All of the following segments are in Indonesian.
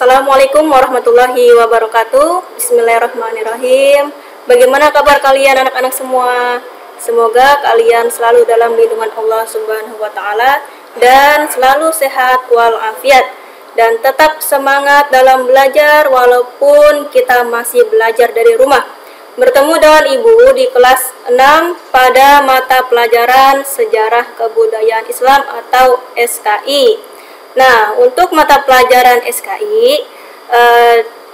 Assalamualaikum warahmatullahi wabarakatuh. Bismillahirrahmanirrahim. Bagaimana kabar kalian anak-anak semua? Semoga kalian selalu dalam lindungan Allah Subhanahu wa taala dan selalu sehat walafiat dan tetap semangat dalam belajar walaupun kita masih belajar dari rumah. Bertemu dengan Ibu di kelas 6 pada mata pelajaran Sejarah Kebudayaan Islam atau SKI. Nah, untuk mata pelajaran SKI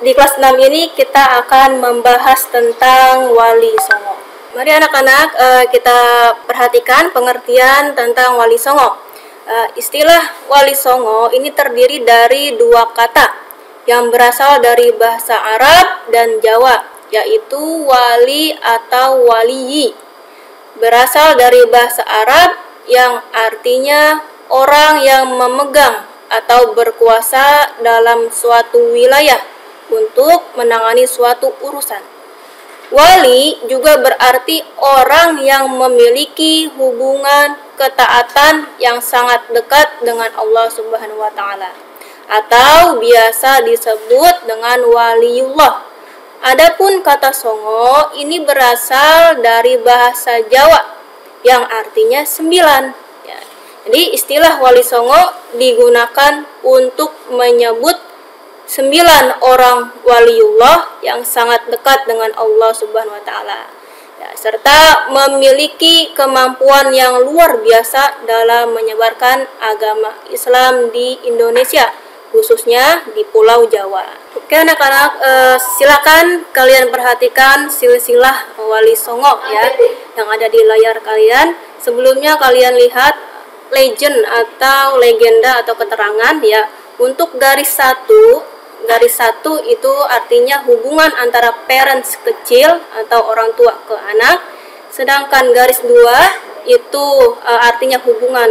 di kelas 6 ini kita akan membahas tentang Wali Songo. Mari anak-anak kita perhatikan pengertian tentang Wali Songo. Istilah Wali Songo ini terdiri dari dua kata yang berasal dari bahasa Arab dan Jawa, yaitu wali atau waliyi. Berasal dari bahasa Arab yang artinya orang yang memegang atau berkuasa dalam suatu wilayah untuk menangani suatu urusan. Wali juga berarti orang yang memiliki hubungan ketaatan yang sangat dekat dengan Allah Subhanahu wa taala atau biasa disebut dengan waliullah. Adapun kata songo ini berasal dari bahasa Jawa yang artinya 9. Jadi istilah Wali Songo digunakan untuk menyebut 9 orang waliullah yang sangat dekat dengan Allah Subhanahu wa taala. Serta memiliki kemampuan yang luar biasa dalam menyebarkan agama Islam di Indonesia, khususnya di Pulau Jawa. Oke anak-anak, silakan kalian perhatikan silsilah Wali Songo ya yang ada di layar kalian. Sebelumnya kalian lihat legend atau legenda atau keterangan ya. Untuk garis satu itu artinya hubungan antara parents kecil atau orang tua ke anak, sedangkan garis 2 itu artinya hubungan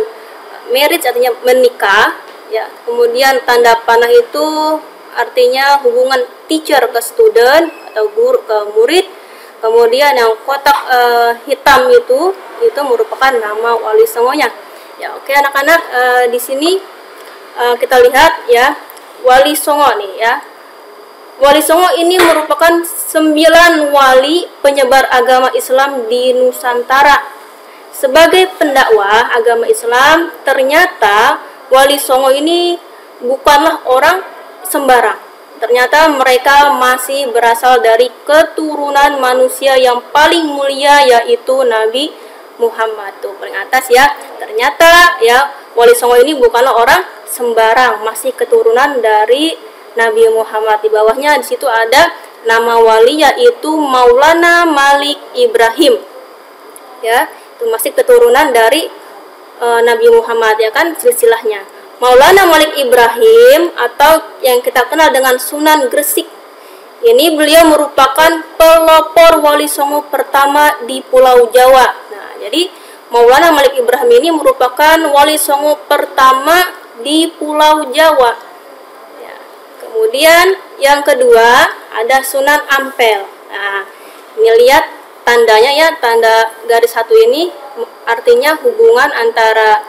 marriage, artinya menikah ya. Kemudian tanda panah itu artinya hubungan teacher ke student atau guru ke murid. Kemudian yang kotak hitam itu merupakan nama Wali Songonya. Ya, oke anak-anak, di sini kita lihat ya Wali Songo nih ya. Wali Songo ini merupakan 9 wali penyebar agama Islam di Nusantara. Sebagai pendakwah agama Islam, ternyata Wali Songo ini bukanlah orang sembarang. Ternyata mereka masih berasal dari keturunan manusia yang paling mulia, yaitu Nabi Muhammad. Tuh paling atas ya. Ternyata ya Wali Songo ini bukanlah orang sembarang, masih keturunan dari Nabi Muhammad. Di bawahnya di situ ada nama wali, yaitu Maulana Malik Ibrahim. Ya, itu masih keturunan dari Nabi Muhammad ya kan silsilahnya. Maulana Malik Ibrahim atau yang kita kenal dengan Sunan Gresik. Ini beliau merupakan pelopor Wali Songo pertama di Pulau Jawa. Nah, jadi Maulana Malik Ibrahim ini merupakan Wali Songo pertama di Pulau Jawa. Ya. Kemudian yang kedua ada Sunan Ampel. Nah, ini lihat tandanya ya, tanda garis satu ini artinya hubungan antara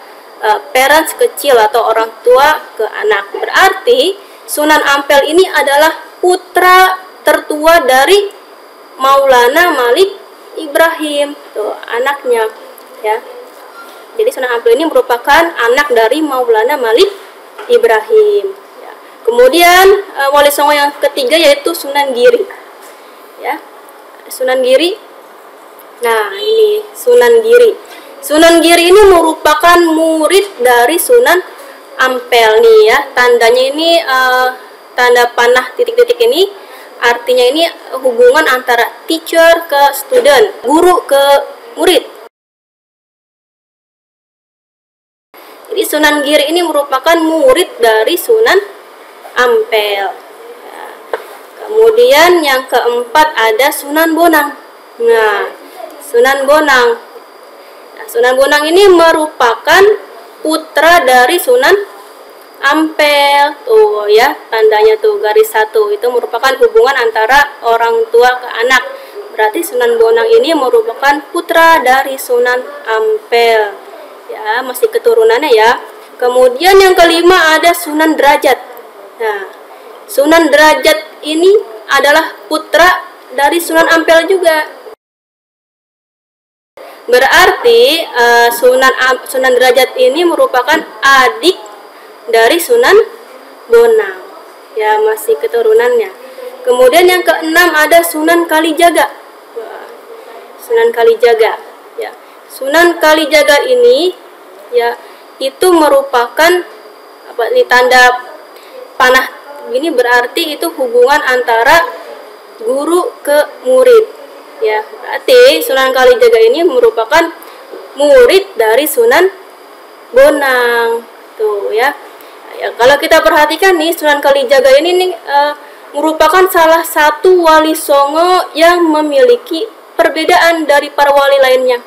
parents kecil atau orang tua ke anak. Berarti Sunan Ampel ini adalah putra tertua dari Maulana Malik Ibrahim, tuh anaknya ya. Jadi Sunan Ampel ini merupakan anak dari Maulana Malik Ibrahim ya. Kemudian Wali Songo yang ketiga yaitu Sunan Giri ya. Sunan Giri. Nah, ini Sunan Giri. Sunan Giri ini merupakan murid dari Sunan Ampel nih ya. Tandanya ini tanda panah titik-titik ini artinya ini hubungan antara teacher ke student, guru ke murid. Jadi Sunan Giri ini merupakan murid dari Sunan Ampel. Ya. Kemudian yang keempat ada Sunan Bonang. Nah, Sunan Bonang. Nah, Sunan Bonang ini merupakan putra dari Sunan Ampel. Tuh ya, tandanya tuh garis satu itu merupakan hubungan antara orang tua ke anak. Berarti Sunan Bonang ini merupakan putra dari Sunan Ampel. Ya, masih keturunannya ya. Kemudian yang kelima ada Sunan Derajat. Nah, Sunan Derajat ini adalah putra dari Sunan Ampel juga. Berarti Sunan Derajat ini merupakan adik dari Sunan Bonang. Ya, masih keturunannya. Kemudian yang keenam ada Sunan Kalijaga. Sunan Kalijaga. Ya, Sunan Kalijaga ini ya itu merupakan tanda panah ini, berarti itu hubungan antara guru ke murid. Ya, berarti Sunan Kalijaga ini merupakan murid dari Sunan Bonang. Tuh ya. Ya, kalau kita perhatikan nih, Sunan Kalijaga ini nih merupakan salah satu wali songo yang memiliki perbedaan dari para wali lainnya.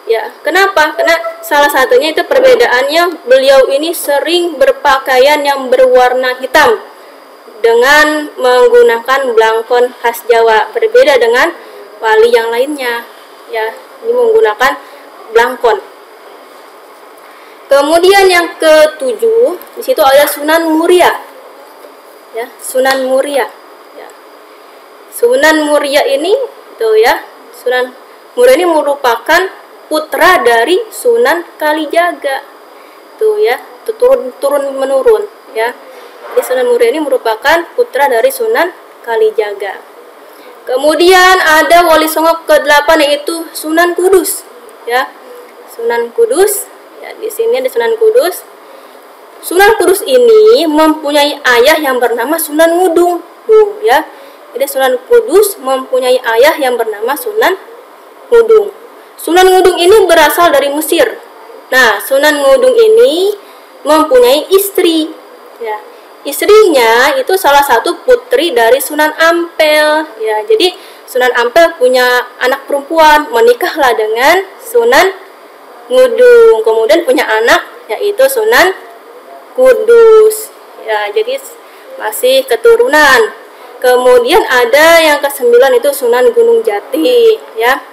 Ya, kenapa? Karena salah satunya itu perbedaannya, beliau ini sering berpakaian yang berwarna hitam dengan menggunakan blangkon khas Jawa, berbeda dengan wali yang lainnya. Ya, ini menggunakan blangkon. Kemudian yang ketujuh, di situ ada Sunan Muria. Ya, Sunan Muria. Ya. Sunan Muria ini tuh ya, Sunan Muria ini merupakan putra dari Sunan Kalijaga. Tuh ya, turun menurun ya. Jadi Sunan Muria ini merupakan putra dari Sunan Kalijaga. Kemudian ada wali songo ke-8 yaitu Sunan Kudus. Ya. Sunan Kudus. Ya, di sini ada Sunan Kudus. Sunan Kudus ini mempunyai ayah yang bernama Sunan Ngudung. Tuh ya. Jadi Sunan Kudus mempunyai ayah yang bernama Sunan Ngudung. Sunan Ngudung ini berasal dari Mesir. Nah, Sunan Ngudung ini mempunyai istri. Ya. Istrinya itu salah satu putri dari Sunan Ampel. Ya, jadi Sunan Ampel punya anak perempuan, menikahlah dengan Sunan Ngudung. Kemudian punya anak yaitu Sunan Kudus. Ya, jadi masih keturunan. Kemudian ada yang ke-9 itu Sunan Gunung Jati, ya.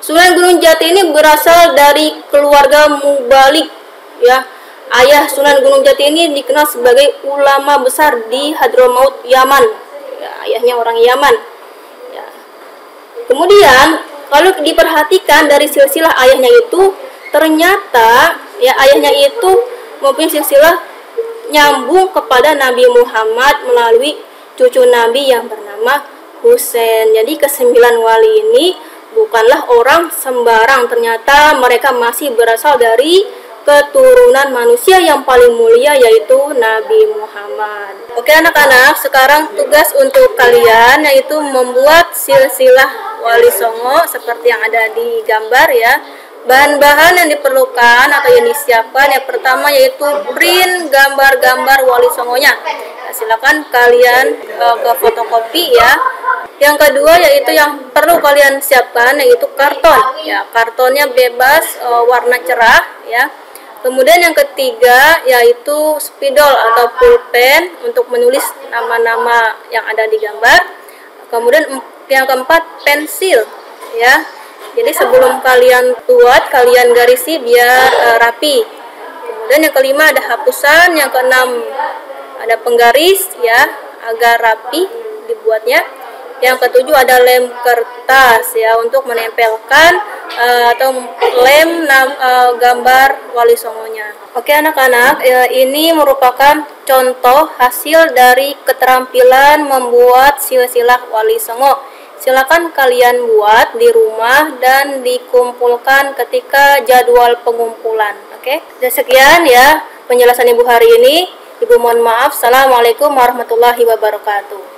Sunan Gunung Jati ini berasal dari keluarga Mubalik, ya. Ayah Sunan Gunung Jati ini dikenal sebagai ulama besar di Hadramaut, Yaman. Ya, ayahnya orang Yaman. Ya. Kemudian kalau diperhatikan dari silsilah ayahnya itu, ternyata ya ayahnya itu mempunyai silsilah nyambung kepada Nabi Muhammad melalui cucu Nabi yang bernama Husain. Jadi ke-9 wali ini bukanlah orang sembarang, ternyata mereka masih berasal dari keturunan manusia yang paling mulia yaitu Nabi Muhammad. Oke anak-anak, sekarang tugas untuk kalian yaitu membuat silsilah wali songo seperti yang ada di gambar ya. Bahan-bahan yang diperlukan atau yang disiapkan yang pertama yaitu print gambar-gambar wali songonya. Nah, silakan kalian ke fotokopi ya. Yang kedua yaitu yang perlu kalian siapkan yaitu karton. Ya, kartonnya bebas warna cerah ya. Kemudian yang ketiga yaitu spidol atau pulpen untuk menulis nama-nama yang ada di gambar. Kemudian yang keempat pensil ya. Jadi sebelum kalian buat, kalian garisi biar rapi. Kemudian yang kelima ada hapusan, yang keenam ada penggaris ya agar rapi dibuatnya. Yang ketujuh ada lem kertas ya untuk menempelkan atau lem gambar wali songonya. Oke anak-anak, ini merupakan contoh hasil dari keterampilan membuat silsilah wali songo. Silakan kalian buat di rumah dan dikumpulkan ketika jadwal pengumpulan. Oke, dan sekian ya penjelasan Ibu hari ini. Ibu mohon maaf. Assalamualaikum warahmatullahi wabarakatuh.